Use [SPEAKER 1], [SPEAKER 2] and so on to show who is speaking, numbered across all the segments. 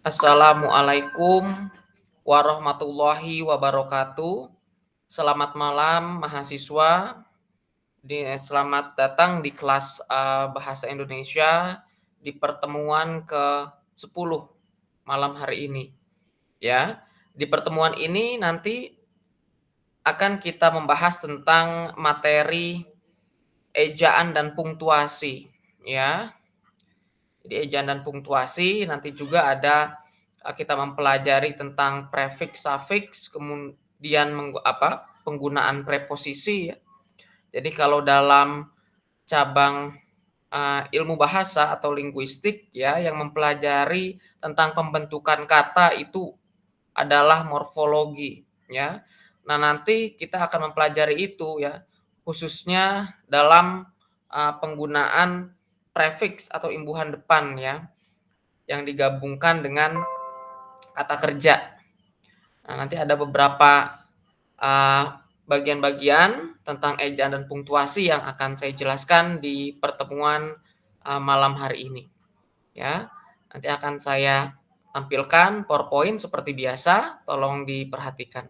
[SPEAKER 1] Assalamualaikum warahmatullahi wabarakatuh. Selamat malam mahasiswa. Selamat datang di kelas Bahasa Indonesia di pertemuan ke-10 malam hari ini. Ya, di pertemuan ini nanti akan kita membahas tentang materi ejaan dan punktuasi, ya. Jadi ejaan dan punktuasi, nanti juga ada kita mempelajari tentang prefix, suffix, kemudian penggunaan preposisi ya. Jadi kalau dalam cabang ilmu bahasa atau linguistik ya yang mempelajari tentang pembentukan kata itu adalah morfologi ya. Nah, nanti kita akan mempelajari itu ya, khususnya dalam penggunaan prefix atau imbuhan depan ya, yang digabungkan dengan kata kerja. Nah, nanti ada beberapa bagian-bagian tentang ejaan dan punktuasi yang akan saya jelaskan di pertemuan malam hari ini. Ya, nanti akan saya tampilkan PowerPoint seperti biasa, tolong diperhatikan.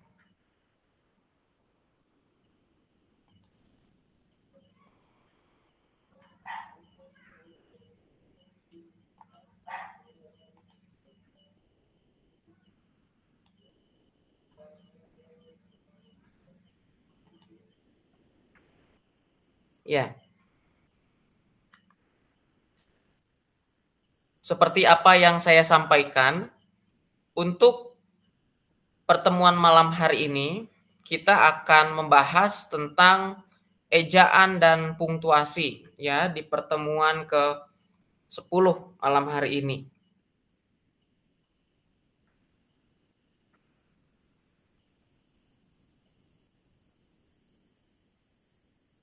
[SPEAKER 1] Ya. Seperti apa yang saya sampaikan, untuk pertemuan malam hari ini kita akan membahas tentang ejaan dan punktuasi ya di pertemuan ke-10 malam hari ini.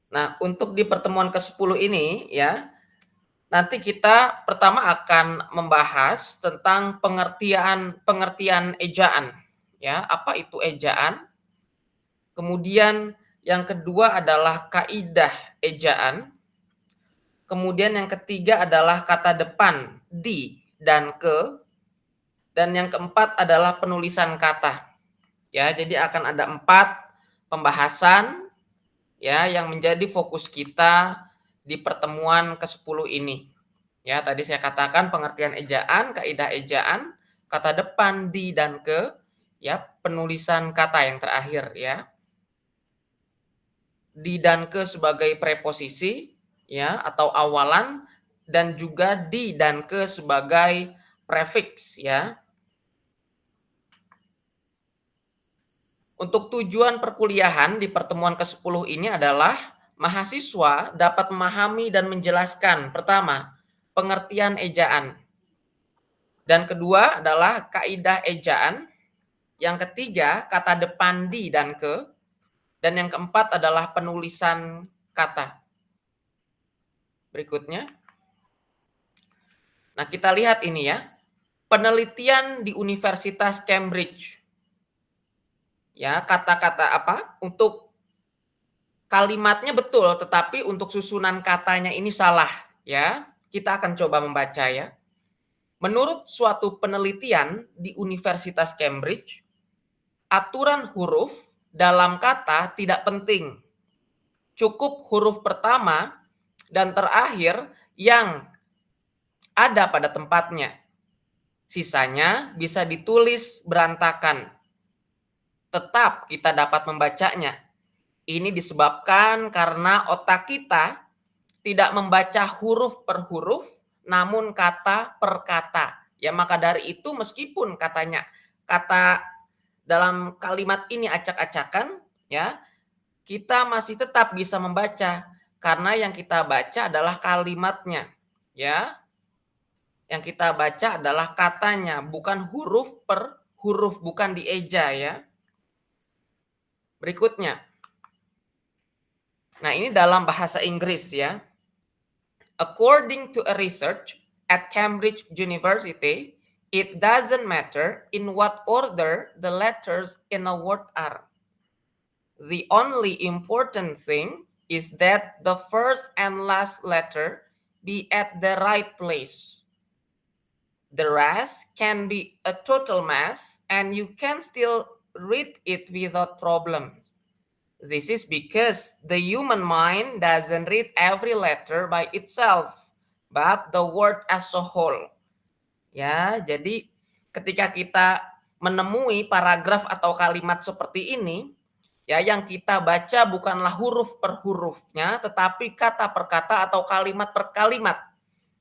[SPEAKER 1] Nah, untuk di pertemuan ke-10 ini ya, nanti kita pertama akan membahas tentang pengertian ejaan ya, apa itu ejaan? Kemudian yang kedua adalah kaidah ejaan. Kemudian yang ketiga adalah kata depan di dan ke. Dan yang keempat adalah penulisan kata. Ya, jadi akan ada 4 pembahasan ya yang menjadi fokus kita di pertemuan ke-10 ini. Ya, tadi saya katakan pengertian ejaan, kaidah ejaan, kata depan di dan ke, ya, penulisan kata yang terakhir ya. Di dan ke sebagai preposisi ya atau awalan, dan juga di dan ke sebagai prefix ya. Untuk tujuan perkuliahan di pertemuan ke-10 ini adalah mahasiswa dapat memahami dan menjelaskan pertama, pengertian ejaan. Dan kedua adalah kaidah ejaan. Yang ketiga, kata depan di dan ke. Dan yang keempat adalah penulisan kata. Berikutnya. Nah, kita lihat ini ya. Penelitian di Universitas Cambridge. Ya, kata-kata apa? Untuk kalimatnya betul, tetapi untuk susunan katanya ini salah, ya. Kita akan coba membaca ya. Menurut suatu penelitian di Universitas Cambridge, aturan huruf dalam kata tidak penting. Cukup huruf pertama dan terakhir yang ada pada tempatnya. Sisanya bisa ditulis berantakan. Tetap kita dapat membacanya. Ini disebabkan karena otak kita tidak membaca huruf per huruf, namun kata per kata. Ya, maka dari itu meskipun katanya kata dalam kalimat ini acak-acakan, ya, kita masih tetap bisa membaca karena yang kita baca adalah kalimatnya, ya. Yang kita baca adalah katanya, bukan huruf per huruf, bukan dieja ya. Berikutnya. Nah, ini dalam bahasa Inggris ya. According to a research at Cambridge University, it doesn't matter in what order the letters in a word are. The only important thing is that the first and last letter be at the right place. The rest can be a total mess and you can still read it without problems. This is because the human mind doesn't read every letter by itself, but the word as a whole. Ya, jadi ketika kita menemui paragraf atau kalimat seperti ini, ya yang kita baca bukanlah huruf per hurufnya, tetapi kata per kata atau kalimat per kalimat.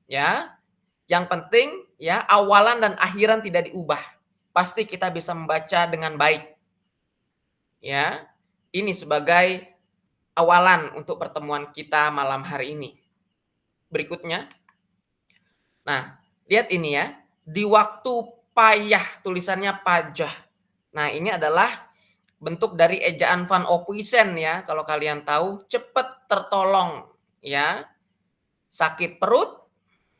[SPEAKER 1] Ya, yang penting ya awalan dan akhiran tidak diubah. Pasti kita bisa membaca dengan baik. Ya, ini sebagai awalan untuk pertemuan kita malam hari ini. Berikutnya. Nah, lihat ini ya. Di waktu payah, tulisannya pajah. Nah, ini adalah bentuk dari ejaan Van Ophuijsen ya. Kalau kalian tahu, cepat tertolong ya. Sakit perut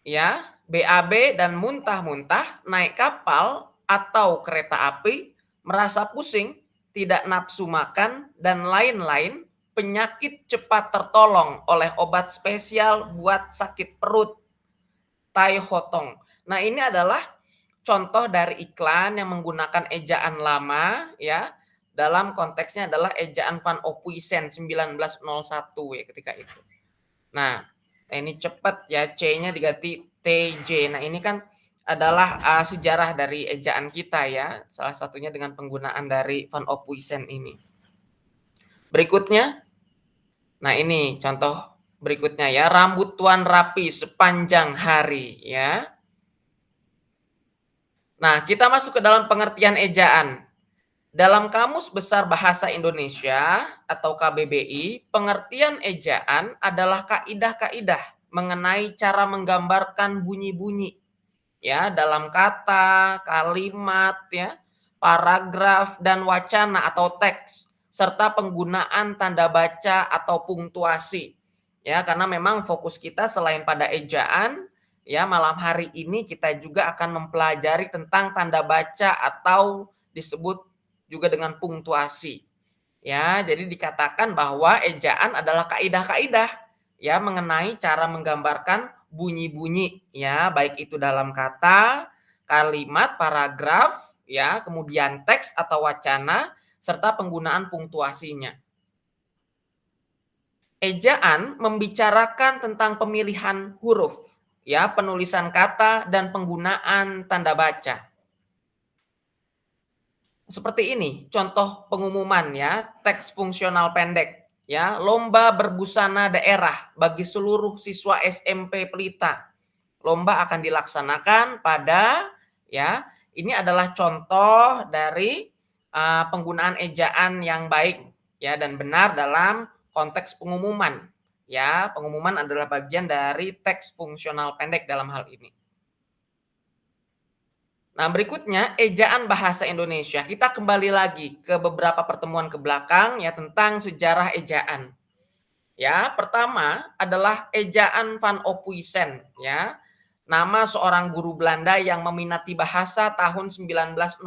[SPEAKER 1] ya, BAB dan muntah-muntah, naik kapal atau kereta api, merasa pusing, tidak nafsu makan, dan lain-lain, penyakit cepat tertolong oleh obat spesial buat sakit perut, Tai Hotong. Nah, ini adalah contoh dari iklan yang menggunakan ejaan lama ya. Dalam konteksnya adalah ejaan Van Ophuijsen 1901 ya ketika itu. Nah, ini cepat ya, C-nya diganti TJ. Nah, ini kan adalah sejarah dari ejaan kita ya. Salah satunya dengan penggunaan dari Van Ophuijsen ini. Berikutnya, nah ini contoh berikutnya ya, rambut tuan rapi sepanjang hari ya. Nah, kita masuk ke dalam pengertian ejaan. Dalam Kamus Besar Bahasa Indonesia atau KBBI, pengertian ejaan adalah kaidah-kaidah mengenai cara menggambarkan bunyi-bunyi ya dalam kata, kalimat ya, paragraf dan wacana atau teks serta penggunaan tanda baca atau punktuasi. Ya, karena memang fokus kita selain pada ejaan ya, malam hari ini kita juga akan mempelajari tentang tanda baca atau disebut juga dengan punktuasi. Ya, jadi dikatakan bahwa ejaan adalah kaidah-kaidah ya mengenai cara menggambarkan bunyi-bunyi ya, baik itu dalam kata, kalimat, paragraf ya, kemudian teks atau wacana serta penggunaan punktuasinya. Ejaan membicarakan tentang pemilihan huruf ya, penulisan kata dan penggunaan tanda baca. Seperti ini, contoh pengumuman ya, teks fungsional pendek ya, lomba berbusana daerah bagi seluruh siswa SMP Pelita. Lomba akan dilaksanakan pada ya, ini adalah contoh dari penggunaan ejaan yang baik ya dan benar dalam konteks pengumuman. Ya, pengumuman adalah bagian dari teks fungsional pendek dalam hal ini. Nah, berikutnya ejaan bahasa Indonesia. Kita kembali lagi ke beberapa pertemuan ke belakang ya tentang sejarah ejaan. Ya, pertama adalah ejaan Van Ophuijsen ya. Nama seorang guru Belanda yang meminati bahasa tahun 1901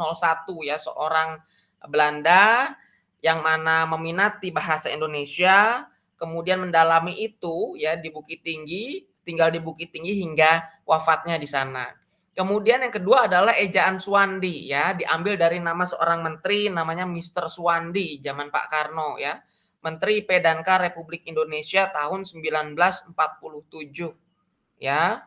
[SPEAKER 1] ya, seorang Belanda yang mana meminati bahasa Indonesia, kemudian mendalami itu ya di Bukit Tinggi, tinggal di Bukit Tinggi hingga wafatnya di sana. Kemudian yang kedua adalah ejaan Suwandi ya, diambil dari nama seorang menteri namanya Mr. Suwandi zaman Pak Karno ya. Menteri P&K Republik Indonesia tahun 1947 ya.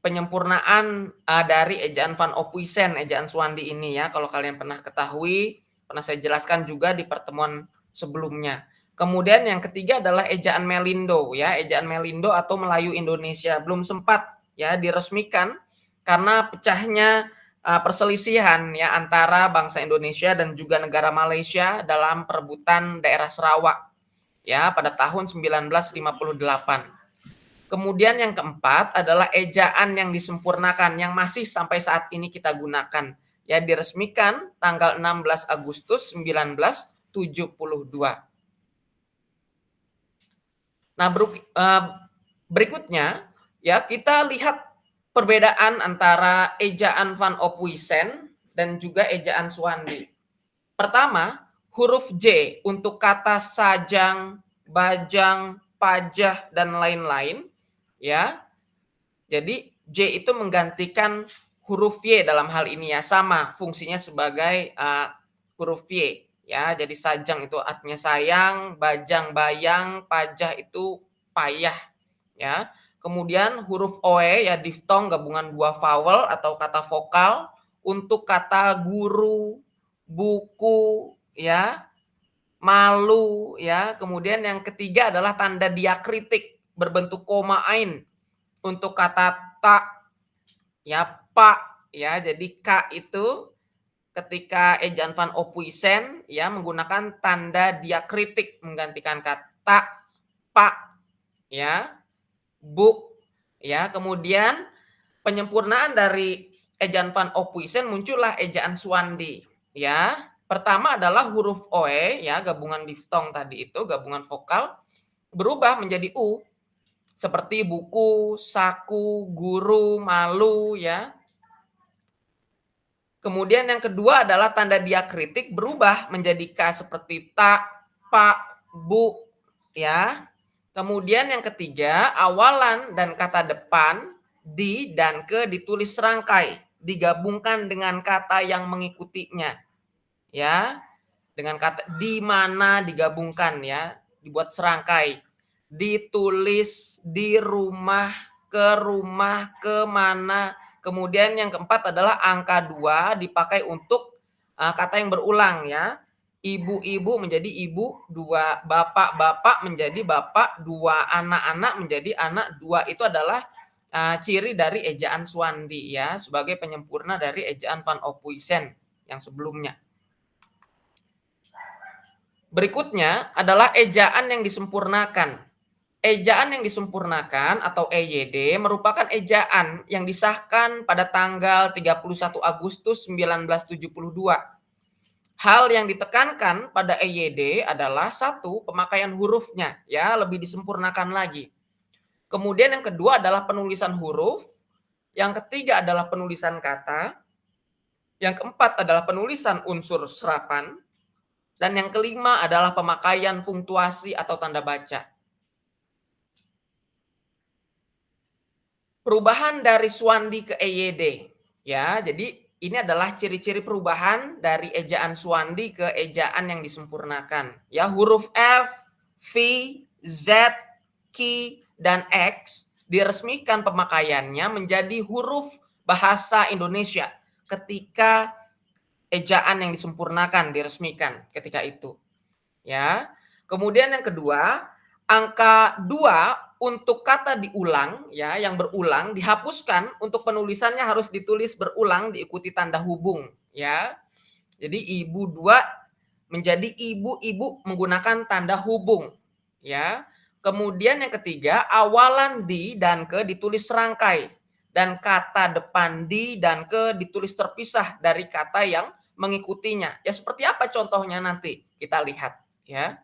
[SPEAKER 1] Penyempurnaan dari ejaan Van Ophuijsen, ejaan Suwandi ini ya, kalau kalian pernah ketahui, pernah saya jelaskan juga di pertemuan sebelumnya. Kemudian yang ketiga adalah ejaan Melindo ya, ejaan Melindo atau Melayu Indonesia belum sempat ya diresmikan karena pecahnya perselisihan ya antara bangsa Indonesia dan juga negara Malaysia dalam perebutan daerah Sarawak ya pada tahun 1958. Kemudian yang keempat adalah ejaan yang disempurnakan yang masih sampai saat ini kita gunakan ya, diresmikan tanggal 16 Agustus 1972. Nah, berikutnya ya kita lihat perbedaan antara ejaan Van Ophuijsen dan juga ejaan Suwandi. Pertama, huruf J untuk kata sajang, bajang, pajah dan lain-lain ya. Jadi J itu menggantikan huruf Y dalam hal ini ya, sama fungsinya sebagai, huruf Y ya. Jadi sajang itu artinya sayang, bajang bayang, pajah itu payah ya. Kemudian huruf OE ya diftong gabungan 2 vowel atau kata vokal untuk kata guru, buku ya, malu ya. Kemudian yang ketiga adalah tanda diakritik berbentuk koma ain untuk kata tak ya, pak ya. Jadi K itu ketika ejaan Van Ophuijsen ya menggunakan tanda diakritik menggantikan kata pak ya, bu ya. Kemudian penyempurnaan dari ejaan Van Ophuijsen muncullah ejaan Swandi ya. Pertama adalah huruf OE ya, gabungan diftong tadi itu, gabungan vokal berubah menjadi U seperti buku, saku, guru, malu ya. Kemudian yang kedua adalah tanda diakritik berubah menjadi K seperti tak, pak, bu ya. Kemudian yang ketiga, awalan dan kata depan di dan ke ditulis serangkai, digabungkan dengan kata yang mengikutinya ya. Dengan kata di mana digabungkan ya, dibuat serangkai. Ditulis, di rumah, ke mana. Kemudian yang keempat adalah angka 2 dipakai untuk kata yang berulang ya. Ibu-ibu menjadi ibu 2, bapak-bapak menjadi bapak 2, anak-anak menjadi anak 2. Itu adalah ciri dari ejaan Swandi ya, sebagai penyempurna dari ejaan Van Ophuijsen yang sebelumnya. Berikutnya adalah ejaan yang disempurnakan. Ejaan yang disempurnakan atau EYD merupakan ejaan yang disahkan pada tanggal 31 Agustus 1972. Hal yang ditekankan pada EYD adalah satu, pemakaian hurufnya ya lebih disempurnakan lagi. Kemudian yang kedua adalah penulisan huruf, yang ketiga adalah penulisan kata, yang keempat adalah penulisan unsur serapan, dan yang kelima adalah pemakaian punktuasi atau tanda baca. Perubahan dari Swandi ke EYD. Ya, jadi ini adalah ciri-ciri perubahan dari ejaan Swandi ke ejaan yang disempurnakan. Ya, huruf F, V, Z, Q, dan X diresmikan pemakaiannya menjadi huruf bahasa Indonesia ketika ejaan yang disempurnakan diresmikan ketika itu. Ya. Kemudian yang kedua, angka 2 untuk kata diulang ya, yang berulang dihapuskan, untuk penulisannya harus ditulis berulang diikuti tanda hubung ya. Jadi ibu 2 menjadi ibu-ibu menggunakan tanda hubung ya. Kemudian yang ketiga, awalan di dan ke ditulis serangkai dan kata depan di dan ke ditulis terpisah dari kata yang mengikutinya. Ya seperti apa contohnya nanti kita lihat ya.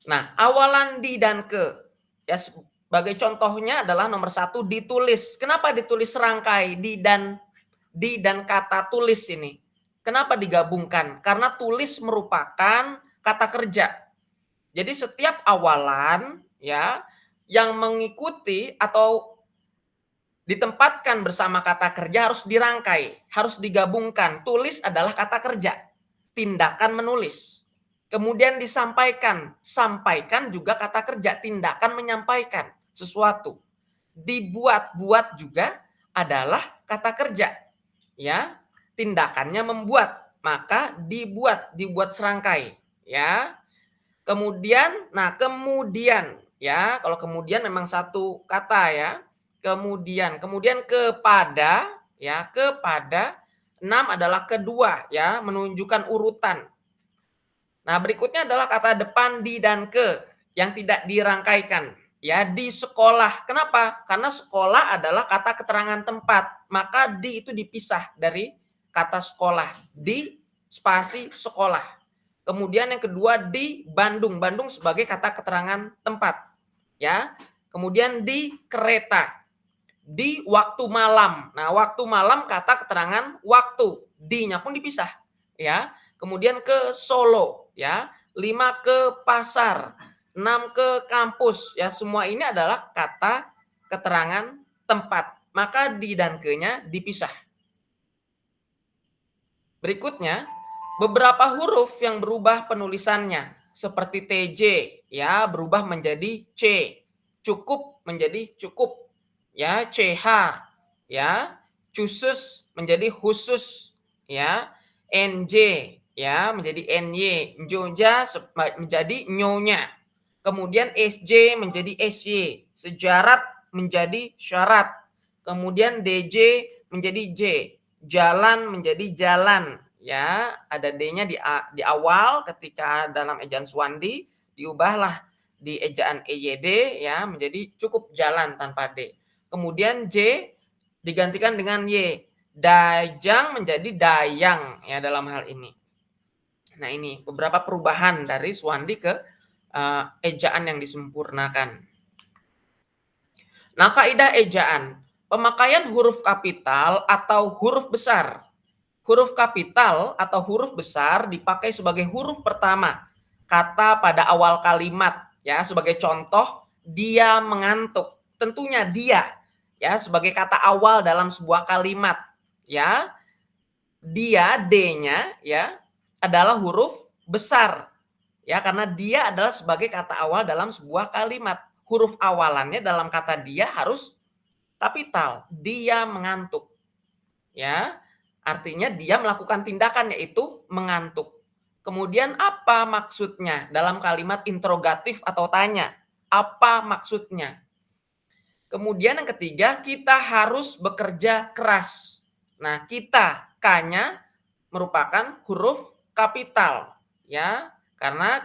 [SPEAKER 1] Nah, awalan di dan ke ya sebagai contohnya adalah nomor 1 ditulis. Kenapa ditulis serangkai di dan kata tulis ini? Kenapa digabungkan? Karena tulis merupakan kata kerja. Jadi setiap awalan ya yang mengikuti atau ditempatkan bersama kata kerja harus dirangkai, harus digabungkan. Tulis adalah kata kerja, tindakan menulis. Kemudian disampaikan, sampaikan juga kata kerja, tindakan menyampaikan sesuatu. Dibuat, buat juga adalah kata kerja. Ya, tindakannya membuat, maka dibuat, dibuat serangkai, ya. Kemudian ya, kalau kemudian memang satu kata ya. Kemudian kepada ya, kepada. 6 adalah kedua ya, menunjukkan urutan. Nah, berikutnya adalah kata depan di dan ke yang tidak dirangkaikan ya, di sekolah. Kenapa? Karena sekolah adalah kata keterangan tempat, maka di itu dipisah dari kata sekolah. Di spasi sekolah. Kemudian yang kedua di Bandung. Bandung sebagai kata keterangan tempat. Ya. Kemudian di kereta. Di waktu malam. Nah, waktu malam kata keterangan waktu. Di-nya pun dipisah, ya. Kemudian ke Solo, ya. 5 ke pasar, 6 ke kampus, ya. Semua ini adalah kata keterangan tempat, maka di dan ke-nya dipisah. Berikutnya, beberapa huruf yang berubah penulisannya, seperti TJ, ya, berubah menjadi C, cukup menjadi cukup, ya, CH, ya, khusus menjadi khusus, ya, NJ, ya, menjadi NY, Njoja menjadi nyonya, kemudian SJ menjadi SY, sejarat menjadi syarat, kemudian DJ menjadi J, jalan menjadi jalan, ya, ada D-nya di awal ketika dalam ejaan Swandi, diubahlah di ejaan EYD, ya, menjadi cukup jalan tanpa D. Kemudian J digantikan dengan Y, dajang menjadi dayang, ya, dalam hal ini. Nah, ini beberapa perubahan dari Swandi ke ejaan yang disempurnakan. Nah, kaidah ejaan, pemakaian huruf kapital atau huruf besar. Huruf kapital atau huruf besar dipakai sebagai huruf pertama kata pada awal kalimat, ya, sebagai contoh dia mengantuk. Tentunya dia, ya, sebagai kata awal dalam sebuah kalimat, ya. Dia D-nya, ya, adalah huruf besar, ya, karena dia adalah sebagai kata awal dalam sebuah kalimat. Huruf awalannya dalam kata dia harus kapital. Dia mengantuk, ya. Artinya dia melakukan tindakan yaitu mengantuk. Kemudian apa maksudnya dalam kalimat interrogatif atau tanya? Apa maksudnya? Kemudian yang ketiga, kita harus bekerja keras. Nah, kita K-nya merupakan huruf kapital, ya. Karena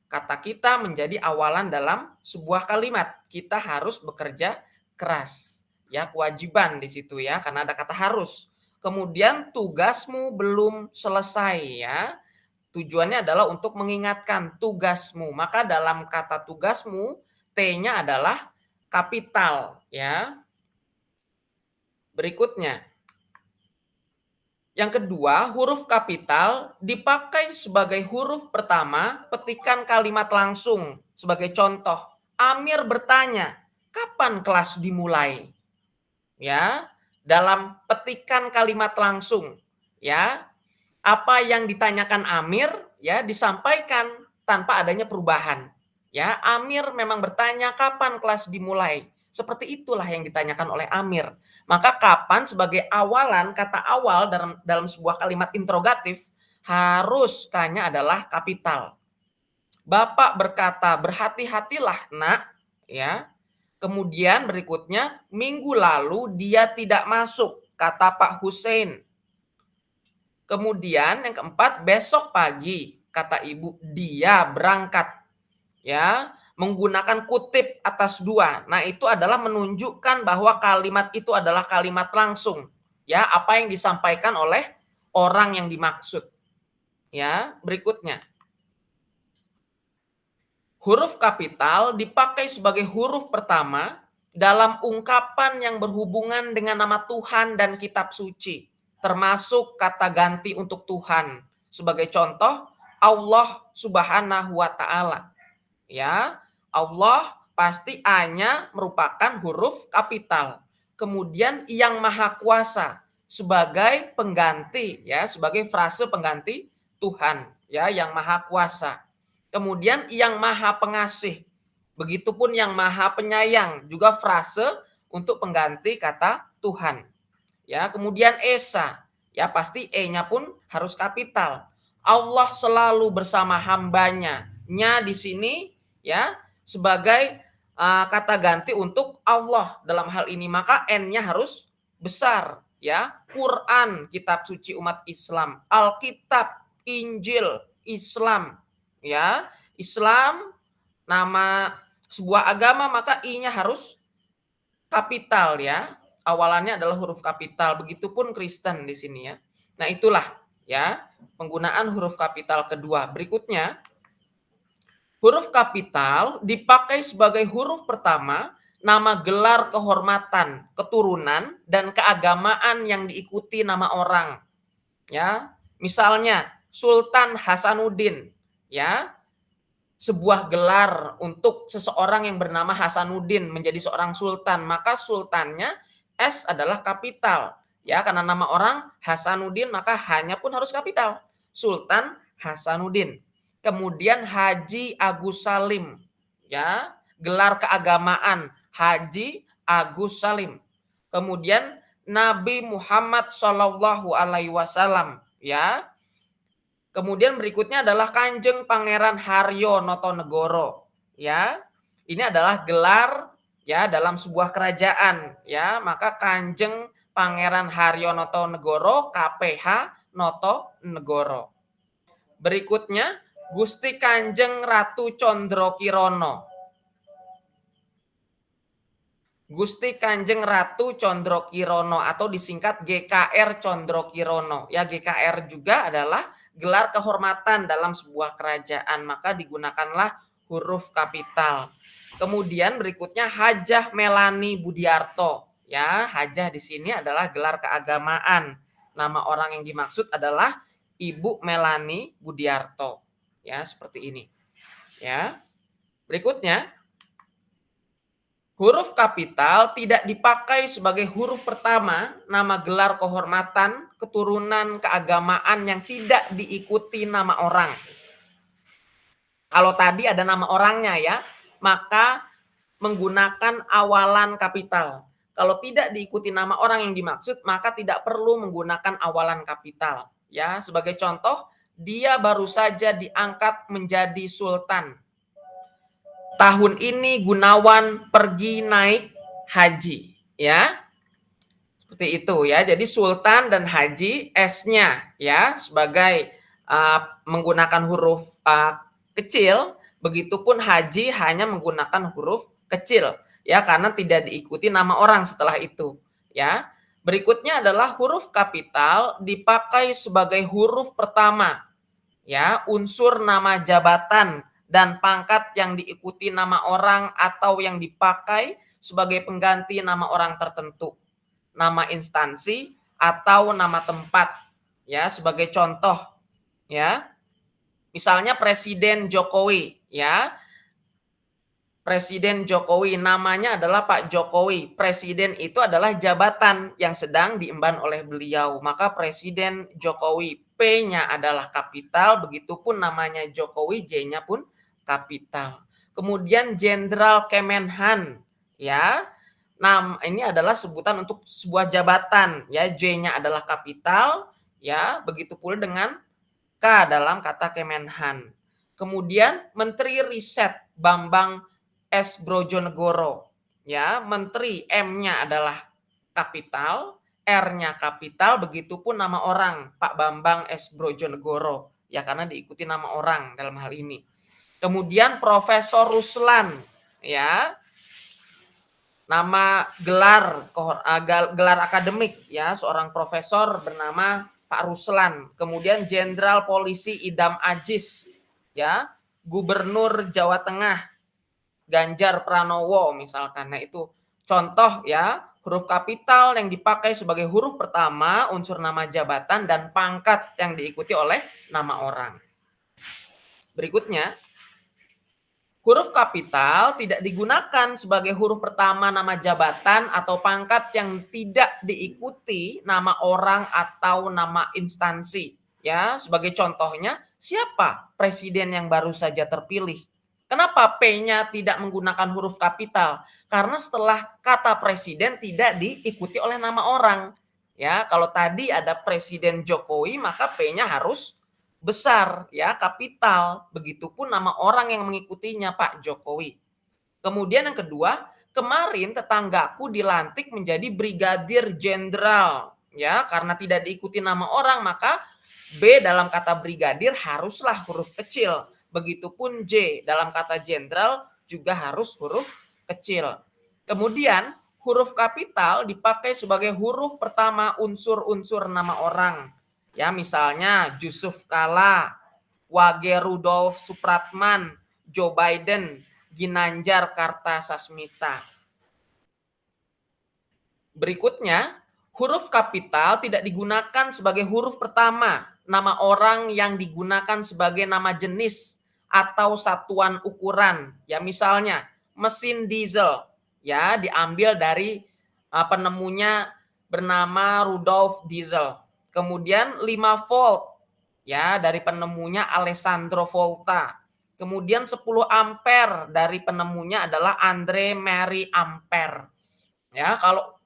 [SPEAKER 1] kata kita menjadi awalan dalam sebuah kalimat. Kita harus bekerja keras. Ya, kewajiban di situ, ya, karena ada kata harus. Kemudian tugasmu belum selesai, ya. Tujuannya adalah untuk mengingatkan tugasmu. Maka dalam kata tugasmu, T-nya adalah kapital, ya. Berikutnya, yang kedua, huruf kapital dipakai sebagai huruf pertama petikan kalimat langsung. Sebagai contoh, Amir bertanya, kapan kelas dimulai? Ya, dalam petikan kalimat langsung, ya. Apa yang ditanyakan Amir, ya, disampaikan tanpa adanya perubahan. Ya, Amir memang bertanya kapan kelas dimulai. Seperti itulah yang ditanyakan oleh Amir. Maka kapan sebagai awalan, kata awal dalam sebuah kalimat interrogatif harus K-nya adalah kapital. Bapak berkata, berhati-hatilah, Nak, ya. Kemudian berikutnya, minggu lalu dia tidak masuk, kata Pak Hussein. Kemudian yang keempat, besok pagi, kata ibu, dia berangkat, ya, menggunakan kutip atas dua. Nah, itu adalah menunjukkan bahwa kalimat itu adalah kalimat langsung, ya, apa yang disampaikan oleh orang yang dimaksud. Ya, berikutnya. Huruf kapital dipakai sebagai huruf pertama dalam ungkapan yang berhubungan dengan nama Tuhan dan kitab suci, termasuk kata ganti untuk Tuhan. Sebagai contoh, Allah Subhanahu wa taala. Ya, Allah pasti A-nya merupakan huruf kapital. Kemudian yang maha kuasa sebagai pengganti, ya, sebagai frase pengganti Tuhan, ya, yang maha kuasa. Kemudian yang maha pengasih. Begitupun yang maha penyayang, juga frase untuk pengganti kata Tuhan. Ya, kemudian Esa, ya, pasti E-nya pun harus kapital. Allah selalu bersama hambanya. Nya di sini, ya, sebagai kata ganti untuk Allah dalam hal ini, maka N-nya harus besar, ya. Quran, kitab suci umat Islam. Alkitab, Injil, Islam, ya. Islam nama sebuah agama, maka I-nya harus kapital, ya. Awalannya adalah huruf kapital. Begitupun Kristen di sini, ya. Nah, itulah, ya, penggunaan huruf kapital kedua. Berikutnya, huruf kapital dipakai sebagai huruf pertama nama gelar kehormatan, keturunan, dan keagamaan yang diikuti nama orang. Ya, misalnya Sultan Hasanuddin, ya. sebuah gelar untuk seseorang yang bernama Hasanuddin menjadi seorang sultan, maka sultannya S adalah kapital. Ya, karena nama orang Hasanuddin maka hanya pun harus kapital. Sultan Hasanuddin. Kemudian Haji Agus Salim, ya, gelar keagamaan Haji Agus Salim. Kemudian Nabi Muhammad Shallallahu Alaihi Wasallam, ya. Kemudian berikutnya adalah Kanjeng Pangeran Haryo Notonegoro, ya. Ini adalah gelar ya dalam sebuah kerajaan, ya. Maka Kanjeng Pangeran Haryo Notonegoro KPH Notonegoro. Berikutnya Gusti Kanjeng Ratu Condro Kirono. Gusti Kanjeng Ratu Condro Kirono atau disingkat GKR Condro Kirono. Ya, GKR juga adalah gelar kehormatan dalam sebuah kerajaan, maka digunakanlah huruf kapital. Kemudian berikutnya Hajah Melani Budiarto. Ya, Hajah di sini adalah gelar keagamaan. Nama orang yang dimaksud adalah Ibu Melani Budiarto. Ya, seperti ini. Ya. Berikutnya huruf kapital tidak dipakai sebagai huruf pertama nama gelar kehormatan, keturunan, keagamaan yang tidak diikuti nama orang. Kalau tadi ada nama orangnya ya, maka menggunakan awalan kapital. Kalau tidak diikuti nama orang yang dimaksud, maka tidak perlu menggunakan awalan kapital. Ya, sebagai contoh, dia baru saja diangkat menjadi sultan. Tahun ini Gunawan pergi naik haji, ya. Seperti itu ya. Jadi sultan dan haji S-nya ya sebagai menggunakan huruf kecil, begitupun haji hanya menggunakan huruf kecil ya karena tidak diikuti nama orang setelah itu, ya. Berikutnya adalah huruf kapital dipakai sebagai huruf pertama ya, unsur nama jabatan dan pangkat yang diikuti nama orang atau yang dipakai sebagai pengganti nama orang tertentu, nama instansi atau nama tempat. Ya, sebagai contoh ya. Misalnya Presiden Jokowi ya. Presiden Jokowi namanya adalah Pak Jokowi. Presiden itu adalah jabatan yang sedang diemban oleh beliau. Maka Presiden Jokowi P-nya adalah kapital, begitupun namanya Jokowi J-nya pun kapital. Kemudian Jenderal Kemenhan ya. Ini adalah sebutan untuk sebuah jabatan ya, J-nya adalah kapital ya, begitu pula dengan K dalam kata Kemenhan. Kemudian Menteri Riset Bambang S. Brojonegoro ya, menteri M-nya adalah kapital, R-nya kapital, begitupun nama orang Pak Bambang S. Brojonegoro ya karena diikuti nama orang dalam hal ini. Kemudian Profesor Ruslan ya, nama gelar akademik ya, seorang profesor bernama Pak Ruslan. Kemudian Jenderal Polisi Idam Aziz ya, Gubernur Jawa Tengah Ganjar Pranowo misalkan. Nah, itu contoh ya, huruf kapital yang dipakai sebagai huruf pertama unsur nama jabatan dan pangkat yang diikuti oleh nama orang. Berikutnya, huruf kapital tidak digunakan sebagai huruf pertama nama jabatan atau pangkat yang tidak diikuti nama orang atau nama instansi. Ya, sebagai contohnya, siapa presiden yang baru saja terpilih? Kenapa P-nya tidak menggunakan huruf kapital? Karena setelah kata presiden tidak diikuti oleh nama orang. Ya, kalau tadi ada Presiden Jokowi, maka P-nya harus besar ya, kapital. Begitupun nama orang yang mengikutinya, Pak Jokowi. Kemudian yang kedua, kemarin tetanggaku dilantik menjadi brigadir jenderal ya, karena tidak diikuti nama orang maka B dalam kata brigadir haruslah huruf kecil. Begitupun J dalam kata jenderal juga harus huruf kecil. Kemudian huruf kapital dipakai sebagai huruf pertama unsur-unsur nama orang. Ya, misalnya Yusuf Kala, Wage Rudolf Supratman, Joe Biden, Ginanjar Kartasasmita. Berikutnya, huruf kapital tidak digunakan sebagai huruf pertama nama orang yang digunakan sebagai nama jenis atau satuan ukuran. Ya, misalnya mesin diesel ya diambil dari penemunya bernama Rudolf Diesel. Kemudian 5 volt ya dari penemunya Alessandro Volta. Kemudian 10 ampere dari penemunya adalah Andre Marie Ampere. Ya, kalau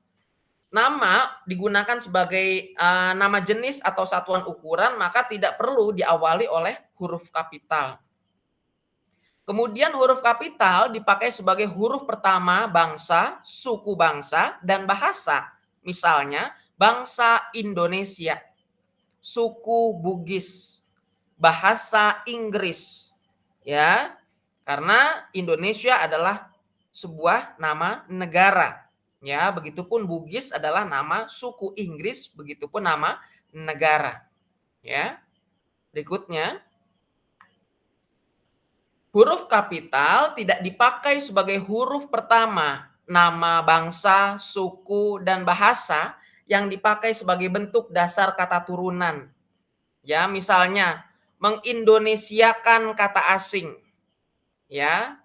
[SPEAKER 1] nama digunakan sebagai nama jenis atau satuan ukuran, maka tidak perlu diawali oleh huruf kapital. Kemudian huruf kapital dipakai sebagai huruf pertama bangsa, suku bangsa, dan bahasa. Misalnya, bangsa Indonesia, suku Bugis, bahasa Inggris. Ya, karena Indonesia adalah sebuah nama negara. Ya, begitupun Bugis adalah nama suku Inggris, begitupun nama negara. Ya. Berikutnya, huruf kapital tidak dipakai sebagai huruf pertama nama bangsa, suku, dan bahasa yang dipakai sebagai bentuk dasar kata turunan. Ya, misalnya mengindonesiakan kata asing. Ya,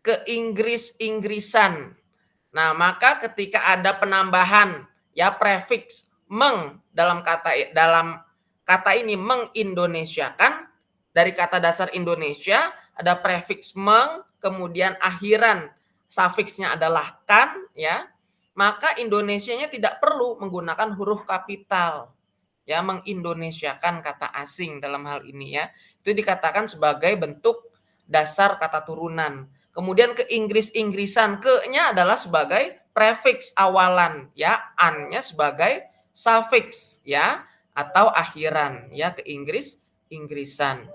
[SPEAKER 1] keinggris-inggrisan. Nah, maka ketika ada penambahan ya prefiks meng dalam kata ini mengindonesiakan, dari kata dasar Indonesia ada prefiks meng, kemudian akhiran sufiksnya adalah kan ya, maka Indonesianya tidak perlu menggunakan huruf kapital. Ya, mengindonesiakan kata asing dalam hal ini ya. Itu dikatakan sebagai bentuk dasar kata turunan. Kemudian ke Inggris-Inggrisan, ke-nya adalah sebagai prefiks awalan ya, an-nya sebagai sufiks ya atau akhiran ya, ke Inggris-Inggrisan.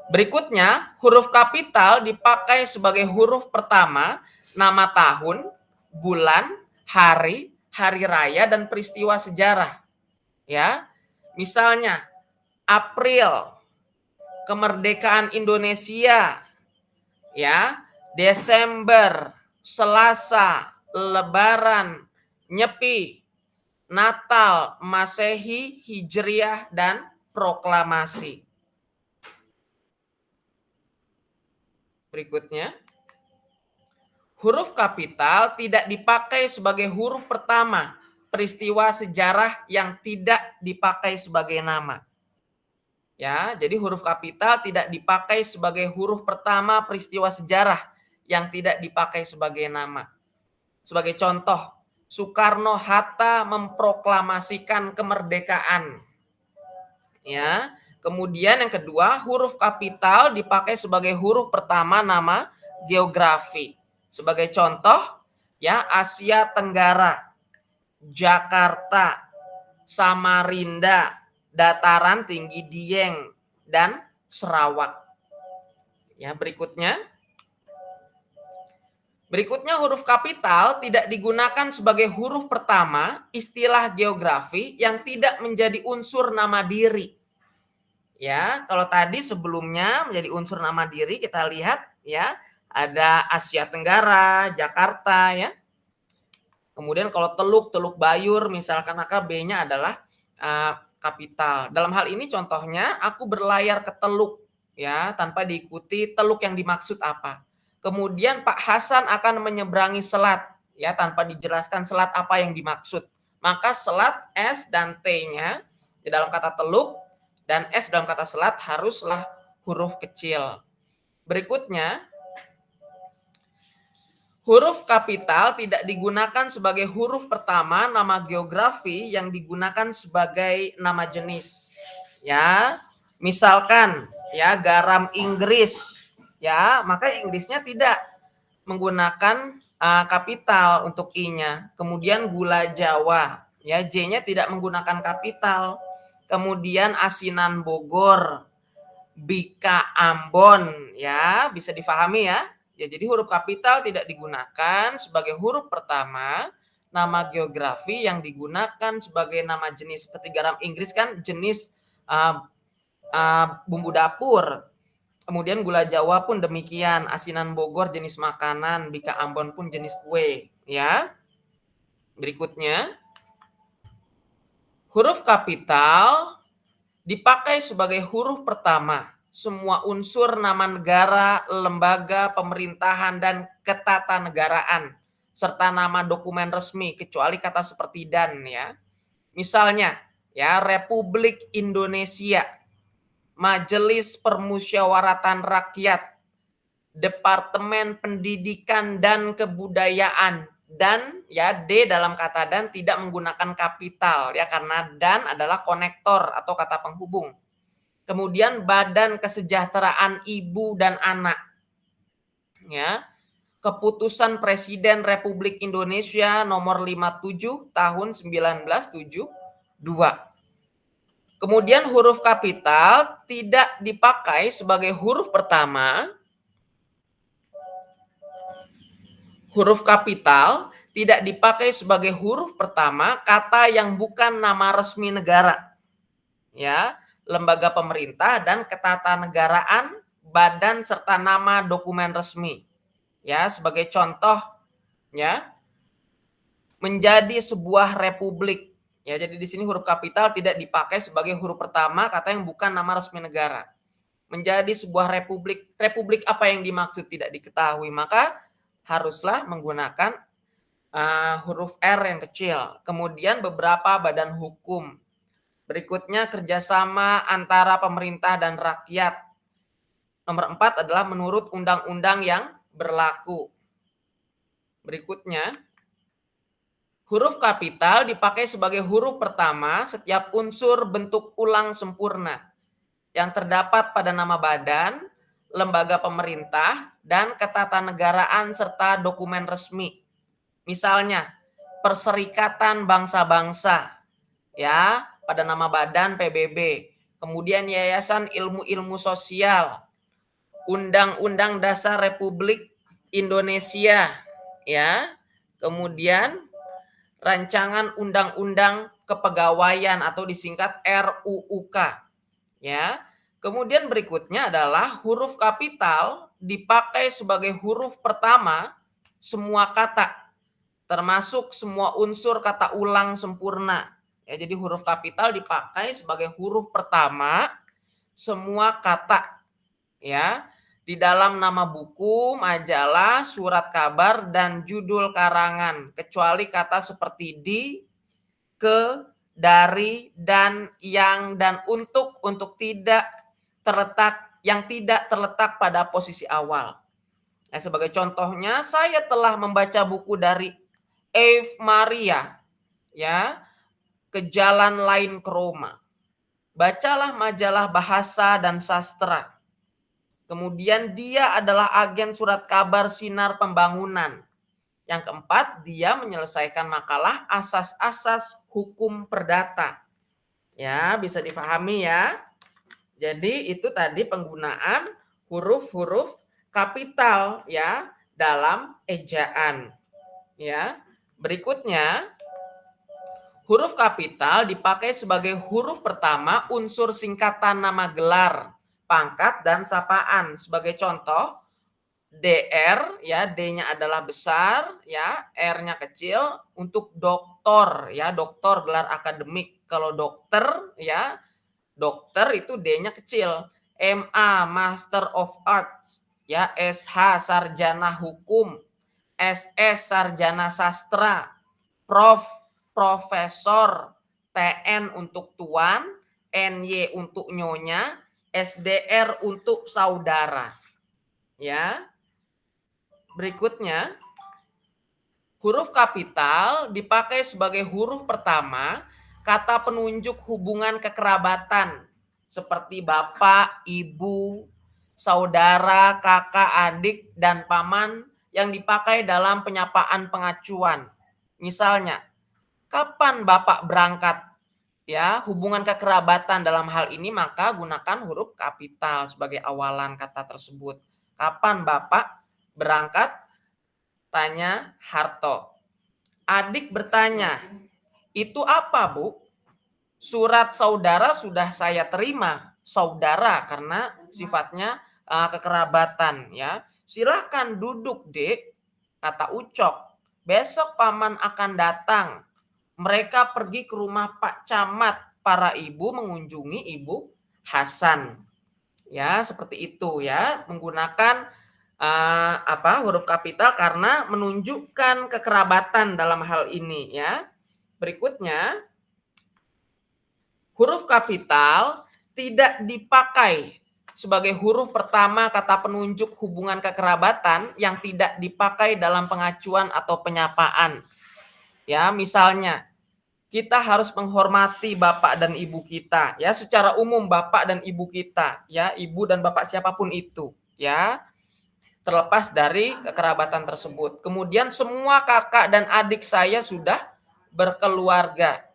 [SPEAKER 1] Berikutnya, huruf kapital dipakai sebagai huruf pertama nama tahun, bulan, hari, hari raya, dan peristiwa sejarah. Ya, misalnya April, kemerdekaan Indonesia, ya, Desember, Selasa, Lebaran, Nyepi, Natal, Masehi, Hijriah, dan proklamasi. Berikutnya, huruf kapital tidak dipakai sebagai huruf pertama peristiwa sejarah yang tidak dipakai sebagai nama. Ya, jadi huruf kapital tidak dipakai sebagai huruf pertama peristiwa sejarah yang tidak dipakai sebagai nama. Sebagai contoh, Soekarno-Hatta memproklamasikan kemerdekaan. Ya. Kemudian yang kedua, huruf kapital dipakai sebagai huruf pertama nama geografi. Sebagai contoh, ya, Asia Tenggara, Jakarta, Samarinda, dataran tinggi Dieng, dan Sarawak. Ya, Berikutnya huruf kapital tidak digunakan sebagai huruf pertama istilah geografi yang tidak menjadi unsur nama diri. Ya, kalau tadi sebelumnya menjadi unsur nama diri kita lihat ya, ada Asia Tenggara, Jakarta ya. Kemudian kalau Teluk Bayur misalkan, maka B-nya adalah kapital. Dalam hal ini contohnya aku berlayar ke teluk ya, tanpa diikuti teluk yang dimaksud apa. Kemudian Pak Hasan akan menyeberangi selat ya, tanpa dijelaskan selat apa yang dimaksud. Maka selat S dan T-nya di dalam kata teluk dan S dalam kata selat haruslah huruf kecil. Berikutnya, huruf kapital tidak digunakan sebagai huruf pertama nama geografi yang digunakan sebagai nama jenis. Ya, misalkan ya garam Inggris, ya maka Inggrisnya tidak menggunakan kapital untuk I-nya. Kemudian gula Jawa, ya J-nya tidak menggunakan kapital. Kemudian asinan Bogor, Bika Ambon, ya bisa difahami ya. Ya, jadi huruf kapital tidak digunakan sebagai huruf pertama nama geografi yang digunakan sebagai nama jenis. Seperti garam Inggris kan jenis bumbu dapur. Kemudian gula Jawa pun demikian, asinan Bogor jenis makanan, Bika Ambon pun jenis kue, ya. Berikutnya, huruf kapital dipakai sebagai huruf pertama semua unsur nama negara, lembaga, pemerintahan, dan ketatanegaraan, serta nama dokumen resmi, kecuali kata seperti dan ya. Misalnya, ya Republik Indonesia, Majelis Permusyawaratan Rakyat, Departemen Pendidikan dan Kebudayaan, dan ya D dalam kata dan tidak menggunakan kapital ya karena dan adalah konektor atau kata penghubung. Kemudian Badan Kesejahteraan Ibu dan Anak. Ya. Keputusan Presiden Republik Indonesia nomor 57 tahun 1972. Kemudian huruf kapital tidak dipakai sebagai huruf pertama. Huruf kapital tidak dipakai sebagai huruf pertama kata yang bukan nama resmi negara. Ya, lembaga pemerintah dan ketatanegaraan, badan serta nama dokumen resmi. Ya, sebagai contoh ya, menjadi sebuah republik. Ya, jadi di sini huruf kapital tidak dipakai sebagai huruf pertama kata yang bukan nama resmi negara. Menjadi sebuah republik, republik apa yang dimaksud tidak diketahui, maka haruslah menggunakan huruf R yang kecil. Kemudian beberapa badan hukum. Berikutnya kerjasama antara pemerintah dan rakyat. Nomor 4 adalah menurut undang-undang yang berlaku. Berikutnya, huruf kapital dipakai sebagai huruf pertama setiap unsur bentuk ulang sempurna yang terdapat pada nama badan, lembaga pemerintah, dan ketatanegaraan serta dokumen resmi. Misalnya, Perserikatan Bangsa-Bangsa, ya, pada nama badan PBB. Kemudian Yayasan Ilmu-Ilmu Sosial, Undang-Undang Dasar Republik Indonesia, ya. Kemudian Rancangan Undang-Undang Kepegawaian atau disingkat RUUK, ya. Kemudian berikutnya adalah huruf kapital dipakai sebagai huruf pertama semua kata, termasuk semua unsur kata ulang sempurna. Ya, jadi huruf kapital dipakai sebagai huruf pertama semua kata, ya, di dalam nama buku, majalah, surat kabar, dan judul karangan, kecuali kata seperti di, ke, dari, dan, yang, dan untuk tidak terletak, yang tidak terletak pada posisi awal. Nah, sebagai contohnya, saya telah membaca buku dari Eve Maria, ya, Ke Jalan Lain ke Roma. Bacalah majalah Bahasa dan Sastra. Kemudian dia adalah agen surat kabar Sinar Pembangunan. Yang keempat, dia menyelesaikan makalah asas-asas hukum perdata. Ya, bisa difahami ya. Jadi itu tadi penggunaan huruf-huruf kapital ya dalam ejaan. Ya. Berikutnya, huruf kapital dipakai sebagai huruf pertama unsur singkatan nama gelar, pangkat, dan sapaan. Sebagai contoh, DR ya, D-nya adalah besar ya, R-nya kecil untuk doktor ya, doktor gelar akademik. Kalau dokter ya, dokter itu D-nya kecil. MA Master of Arts ya, SH Sarjana Hukum, SS Sarjana Sastra, Prof Profesor, TN untuk tuan, NY untuk nyonya, SDR untuk saudara. Ya. Berikutnya, huruf kapital dipakai sebagai huruf pertama kata penunjuk hubungan kekerabatan seperti bapak, ibu, saudara, kakak, adik, dan paman yang dipakai dalam penyapaan pengacuan. Misalnya, kapan bapak berangkat? Ya, hubungan kekerabatan dalam hal ini maka gunakan huruf kapital sebagai awalan kata tersebut. Kapan bapak berangkat? Tanya Harto. Adik bertanya, itu apa, Bu? Surat saudara sudah saya terima. Saudara karena sifatnya kekerabatan ya. Silahkan duduk, Dek, kata Ucok. Besok paman akan datang. Mereka pergi ke rumah Pak Camat. Para ibu mengunjungi Ibu Hasan. Ya, seperti itu ya, menggunakan, huruf kapital karena menunjukkan kekerabatan dalam hal ini ya. Berikutnya, huruf kapital tidak dipakai sebagai huruf pertama kata penunjuk hubungan kekerabatan yang tidak dipakai dalam pengacuan atau penyapaan. Ya, misalnya kita harus menghormati bapak dan ibu kita, ya, secara umum bapak dan ibu kita, ya, ibu dan bapak siapapun itu, ya, terlepas dari kekerabatan tersebut. Kemudian semua kakak dan adik saya sudah berkeluarga.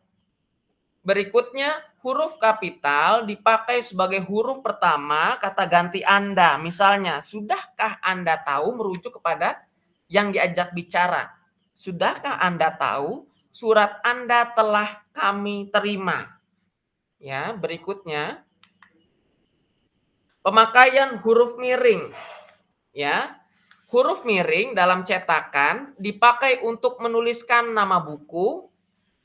[SPEAKER 1] Berikutnya, huruf kapital dipakai sebagai huruf pertama kata ganti Anda. Misalnya, sudahkah Anda tahu merujuk kepada yang diajak bicara. Sudahkah Anda tahu surat Anda telah kami terima? Ya, berikutnya pemakaian huruf miring. Ya, huruf miring dalam cetakan dipakai untuk menuliskan nama buku,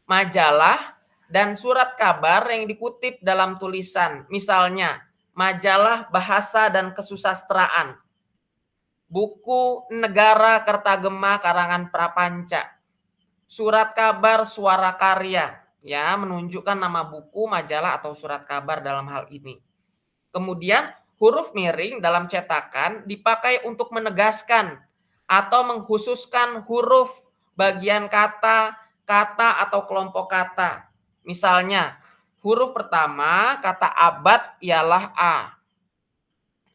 [SPEAKER 1] majalah, dan surat kabar yang dikutip dalam tulisan. Misalnya, majalah bahasa dan kesusastraan, buku Negara Kertagema karangan Prapanca, surat kabar Suara Karya, ya, menunjukkan nama buku, majalah, atau surat kabar dalam hal ini. Kemudian, huruf miring dalam cetakan dipakai untuk menegaskan atau mengkhususkan huruf, bagian kata, kata atau kelompok kata. Misalnya, huruf pertama kata abad ialah A.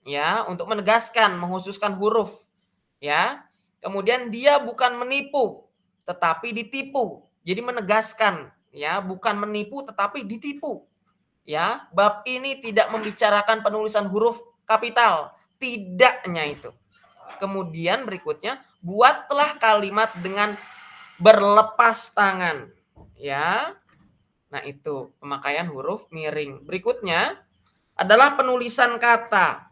[SPEAKER 1] Ya, untuk menegaskan, mengkhususkan huruf, ya. Kemudian dia bukan menipu, tetapi ditipu. Jadi menegaskan, ya, bukan menipu tetapi ditipu. Ya, bab ini tidak membicarakan penulisan huruf kapital, tidaknya itu. Kemudian berikutnya, buatlah kalimat dengan berlepas tangan. Ya. Nah, itu pemakaian huruf miring. Berikutnya adalah penulisan kata.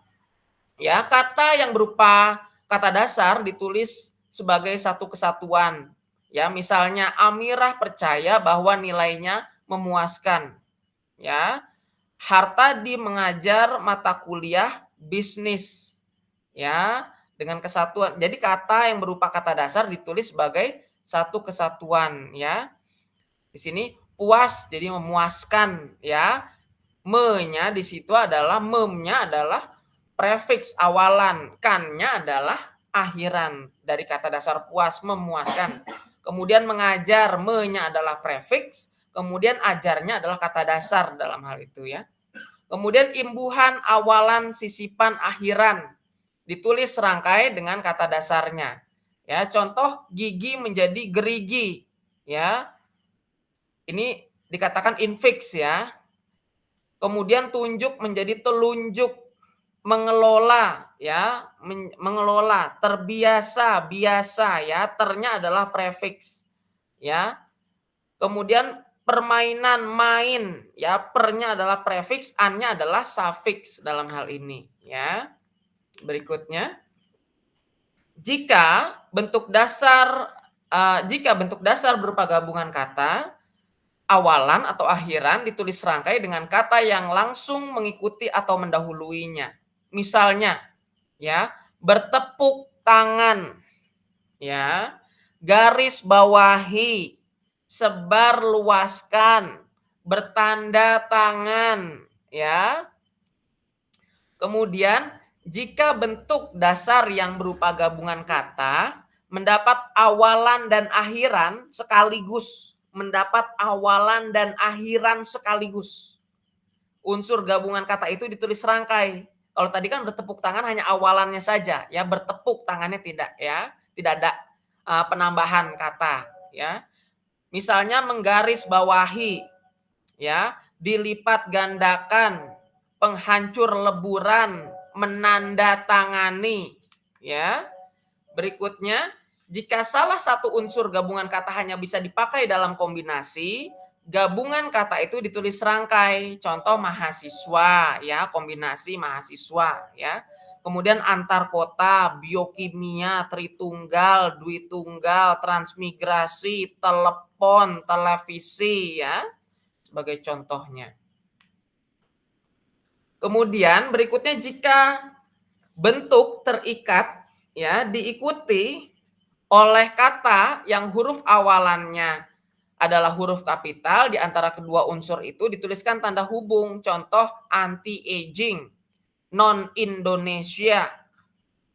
[SPEAKER 1] Ya, kata yang berupa kata dasar ditulis sebagai satu kesatuan. Ya, misalnya Amirah percaya bahwa nilainya memuaskan. Ya, Hartadi mengajar mata kuliah bisnis. Ya, dengan kesatuan. Jadi kata yang berupa kata dasar ditulis sebagai satu kesatuan, ya. Di sini puas jadi memuaskan, ya. Me-nya di situ adalah memnya adalah prefix awalan, kan-nya adalah akhiran dari kata dasar puas, memuaskan. Kemudian mengajar, me-nya adalah prefix, kemudian ajarnya adalah kata dasar dalam hal itu ya. Kemudian imbuhan, awalan, sisipan, akhiran ditulis serangkai dengan kata dasarnya. Ya, contoh gigi menjadi gerigi, ya. Ini dikatakan infix ya. Kemudian tunjuk menjadi telunjuk, mengelola ya, mengelola, terbiasa, biasa ya, ternya adalah prefix ya. Kemudian permainan, main ya, pernya adalah prefix, annya adalah suffix dalam hal ini ya. Berikutnya, jika bentuk dasar berupa gabungan kata, awalan atau akhiran ditulis serangkai dengan kata yang langsung mengikuti atau mendahuluinya. Misalnya, ya, bertepuk tangan, ya, garis bawahi, sebar luaskan, bertanda tangan, ya. Kemudian, jika bentuk dasar yang berupa gabungan kata mendapat awalan dan akhiran sekaligus, unsur gabungan kata itu ditulis serangkai. Kalau tadi kan bertepuk tangan hanya awalannya saja, ya, bertepuk tangannya tidak ya, tidak ada penambahan kata, ya. Misalnya menggaris bawahi, ya, dilipat gandakan, penghancur leburan, menandatangani, ya. Berikutnya, jika salah satu unsur gabungan kata hanya bisa dipakai dalam kombinasi, gabungan kata itu ditulis serangkai. Contoh mahasiswa, ya, kombinasi mahasiswa, ya. Kemudian antar kota, biokimia, tritunggal, dwitunggal, transmigrasi, telepon, televisi, ya, sebagai contohnya. Kemudian berikutnya jika bentuk terikat ya diikuti oleh kata yang huruf awalannya adalah huruf kapital, di antara kedua unsur itu dituliskan tanda hubung. Contoh anti-aging, non-Indonesia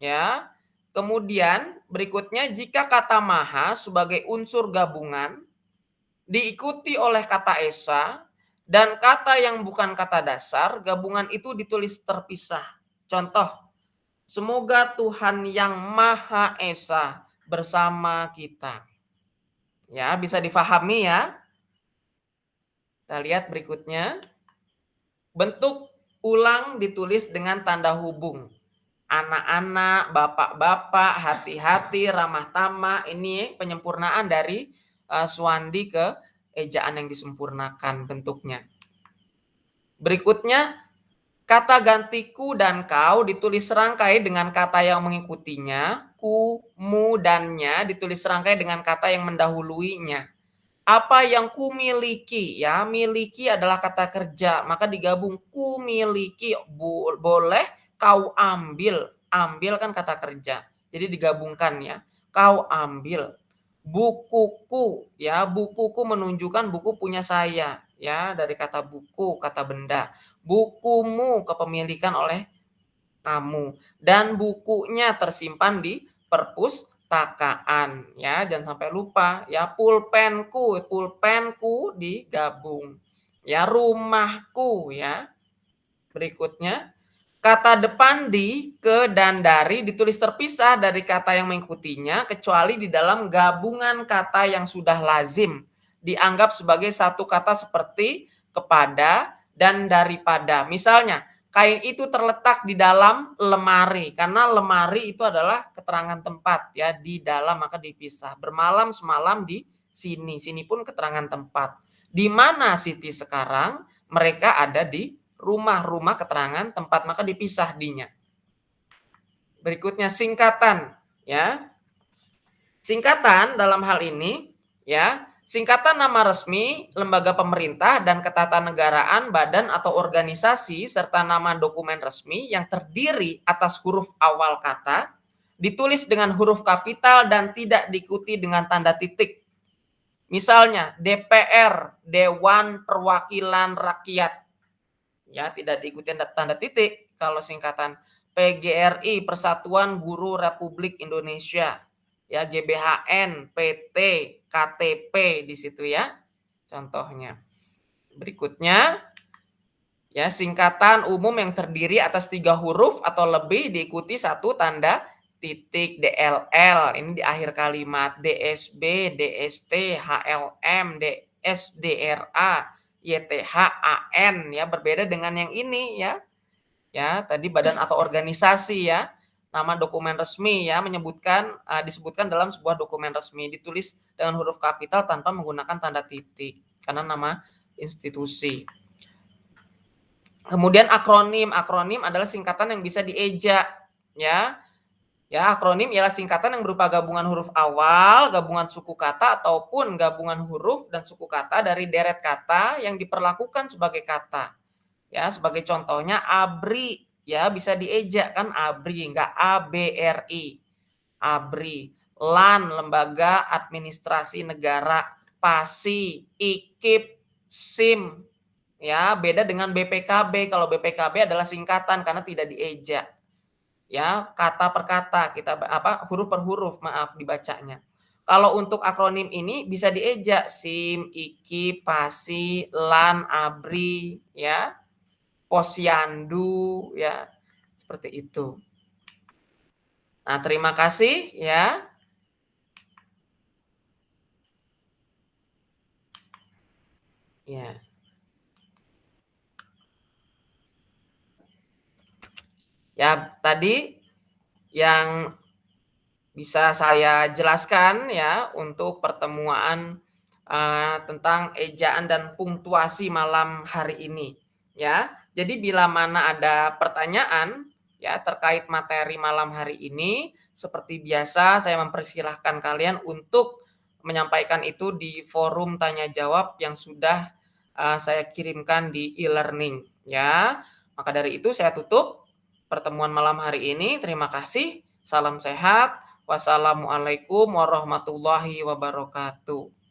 [SPEAKER 1] ya. Kemudian berikutnya jika kata maha sebagai unsur gabungan diikuti oleh kata esa dan kata yang bukan kata dasar, gabungan itu ditulis terpisah. Contoh, semoga Tuhan yang Maha Esa bersama kita. Ya, bisa difahami ya. Kita lihat berikutnya. Bentuk ulang ditulis dengan tanda hubung. Anak-anak, bapak-bapak, hati-hati, ramah tamah. Ini penyempurnaan dari Suwandi ke ejaan yang disempurnakan bentuknya. Berikutnya, kata ganti ku dan kau ditulis serangkai dengan kata yang mengikutinya. Ku, mu, dannya ditulis serangkai dengan kata yang mendahuluinya. Apa yang ku miliki ya, miliki adalah kata kerja, maka digabung ku miliki, boleh kau ambil, ambil kan kata kerja. Jadi digabungkan ya. Kau ambil. Bukuku ya, bukuku menunjukkan buku punya saya ya, dari kata buku, kata benda. Bukumu kepemilikan oleh kamu dan bukunya tersimpan di perpustakaan ya, jangan sampai lupa ya. Pulpenku, pulpenku digabung ya. Rumahku ya. Berikutnya kata depan di, ke, dan dari ditulis terpisah dari kata yang mengikutinya kecuali di dalam gabungan kata yang sudah lazim dianggap sebagai satu kata seperti kepada dan daripada. Misalnya, kain itu terletak di dalam lemari karena lemari itu adalah keterangan tempat ya, di dalam maka dipisah. Bermalam semalam di sini, sini pun keterangan tempat. Di mana Siti sekarang? Mereka ada di rumah keterangan tempat maka dipisah dinya. Berikutnya singkatan ya. Singkatan dalam hal ini ya, singkatan nama resmi lembaga pemerintah dan ketatanegaraan, badan atau organisasi serta nama dokumen resmi yang terdiri atas huruf awal kata ditulis dengan huruf kapital dan tidak diikuti dengan tanda titik. Misalnya DPR, Dewan Perwakilan Rakyat. Ya, tidak diikuti tanda titik. Kalau singkatan PGRI, Persatuan Guru Republik Indonesia. Ya, GBHN, PT, KTP di situ ya. Contohnya. Berikutnya ya, singkatan umum yang terdiri atas 3 huruf atau lebih diikuti satu tanda titik. DLL ini di akhir kalimat, DSB, DST, HLM, DSDRA, YTHAN ya, berbeda dengan yang ini ya. Ya, tadi badan atau organisasi ya. Nama dokumen resmi ya, disebutkan dalam sebuah dokumen resmi ditulis dengan huruf kapital tanpa menggunakan tanda titik karena nama institusi. Kemudian akronim. Akronim adalah singkatan yang bisa dieja ya. Ya, akronim ialah singkatan yang berupa gabungan huruf awal, gabungan suku kata ataupun gabungan huruf dan suku kata dari deret kata yang diperlakukan sebagai kata. Ya, sebagai contohnya ABRI ya, bisa dieja kan ABRI, enggak ABRI. ABRI. LAN, Lembaga Administrasi Negara. PASI, IKIP, SIM. Ya, beda dengan BPKB. Kalau BPKB adalah singkatan karena tidak dieja. Ya, kata per kata kita huruf per huruf maaf dibacanya. Kalau untuk akronim ini bisa dieja SIM, IKIP, PASI, LAN, ABRI ya. Posyandu ya. Seperti itu. Nah, terima kasih ya. Ya. Ya, tadi yang bisa saya jelaskan ya untuk pertemuan tentang ejaan dan punktuasi malam hari ini ya. Jadi bila mana ada pertanyaan ya terkait materi malam hari ini, seperti biasa saya mempersilahkan kalian untuk menyampaikan itu di forum tanya jawab yang sudah saya kirimkan di e-learning ya. Maka dari itu saya tutup pertemuan malam hari ini. Terima kasih. Salam sehat. Wassalamualaikum warahmatullahi wabarakatuh.